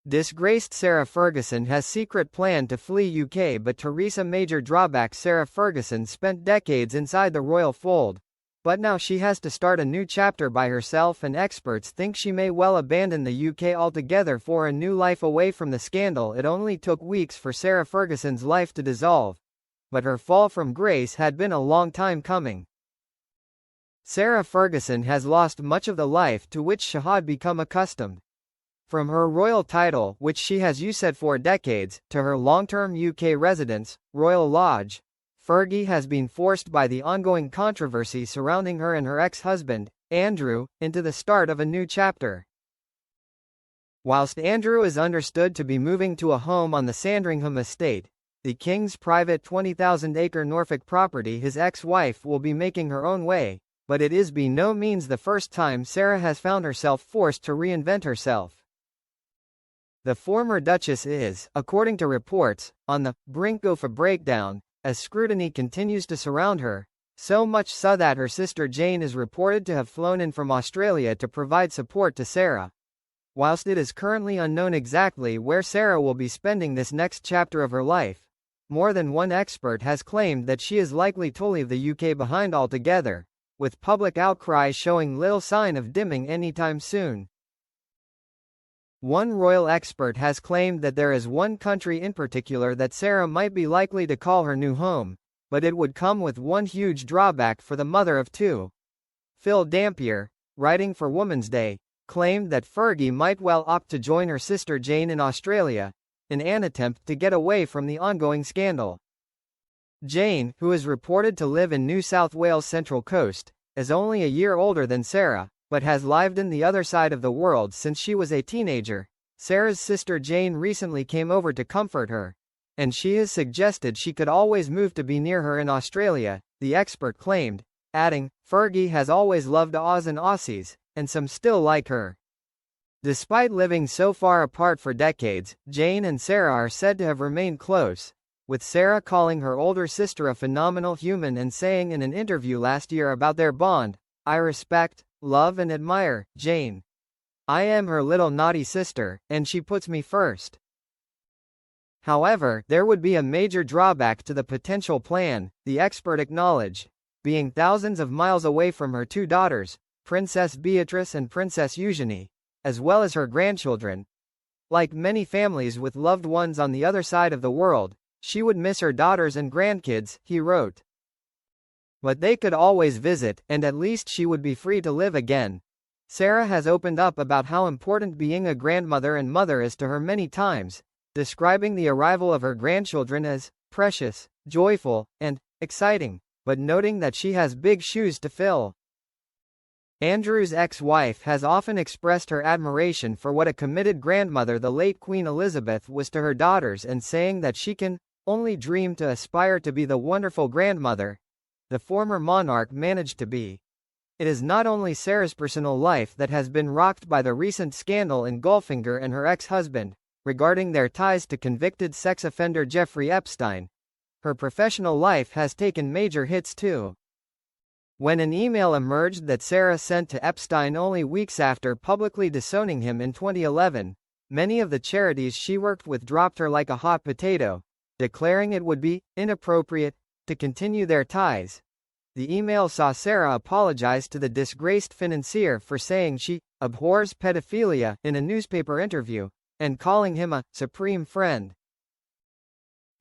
Disgraced Sarah Ferguson has secret plan to flee UK, but Theresa Major drawback. Sarah Ferguson spent decades inside the royal fold, but now she has to start a new chapter by herself, and experts think she may well abandon the UK altogether for a new life away from the scandal. It only took weeks for Sarah Ferguson's life to dissolve, but her fall from grace had been a long time coming. Sarah Ferguson has lost much of the life to which she had become accustomed. From her royal title, which she has used for decades, to her long-term UK residence, Royal Lodge, Fergie has been forced by the ongoing controversy surrounding her and her ex-husband, Andrew, into the start of a new chapter. Whilst Andrew is understood to be moving to a home on the Sandringham estate, the King's private 20,000-acre Norfolk property, his ex-wife will be making her own way, but it is by no means the first time Sarah has found herself forced to reinvent herself. The former Duchess is, according to reports, on the brink of a breakdown, as scrutiny continues to surround her, so much so that her sister Jane is reported to have flown in from Australia to provide support to Sarah. Whilst it is currently unknown exactly where Sarah will be spending this next chapter of her life, more than one expert has claimed that she is likely to leave the UK behind altogether, with public outcry showing little sign of dimming anytime soon. One royal expert has claimed that there is one country in particular that Sarah might be likely to call her new home, but it would come with one huge drawback for the mother of two. Phil Dampier, writing for Woman's Day, claimed that Fergie might well opt to join her sister Jane in Australia, in an attempt to get away from the ongoing scandal. Jane, who is reported to live in New South Wales' Central Coast, is only a year older than Sarah, but has lived in the other side of the world since she was a teenager. Sarah's sister Jane recently came over to comfort her, and she has suggested she could always move to be near her in Australia, the expert claimed, adding, "Fergie has always loved Oz and Aussies, and some still like her." Despite living so far apart for decades, Jane and Sarah are said to have remained close, with Sarah calling her older sister a phenomenal human and saying in an interview last year about their bond, "I respect, love and admire Jane. I am her little naughty sister, and she puts me first." However, there would be a major drawback to the potential plan, the expert acknowledged, being thousands of miles away from her two daughters, Princess Beatrice and Princess Eugenie, as well as her grandchildren. Like many families with loved ones on the other side of the world, she would miss her daughters and grandkids, he wrote. But they could always visit, and at least she would be free to live again. Sarah has opened up about how important being a grandmother and mother is to her many times, describing the arrival of her grandchildren as precious, joyful, and exciting, but noting that she has big shoes to fill. Andrew's ex-wife has often expressed her admiration for what a committed grandmother the late Queen Elizabeth was to her daughters, and saying that she can only dream to aspire to be the wonderful grandmother the former monarch managed to be. It is not only Sarah's personal life that has been rocked by the recent scandal engulfing her and her ex-husband, regarding their ties to convicted sex offender Jeffrey Epstein. Her professional life has taken major hits too. When an email emerged that Sarah sent to Epstein only weeks after publicly disowning him in 2011, many of the charities she worked with dropped her like a hot potato, declaring it would be inappropriate to continue their ties. The email saw Sarah apologize to the disgraced financier for saying she abhors pedophilia in a newspaper interview, and calling him a supreme friend.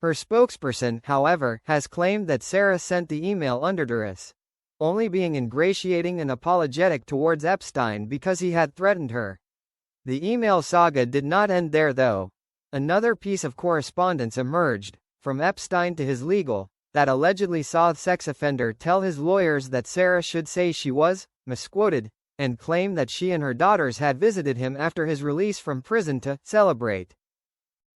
Her spokesperson, however, has claimed that Sarah sent the email under duress, only being ingratiating and apologetic towards Epstein because he had threatened her. The email saga did not end there though. Another piece of correspondence emerged, from Epstein to his legal, that allegedly saw the sex offender tell his lawyers that Sarah should say she was misquoted, and claim that she and her daughters had visited him after his release from prison to celebrate.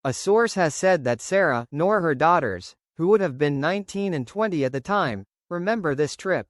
A source has said that Sarah, nor her daughters, who would have been 19 and 20 at the time, remember this trip.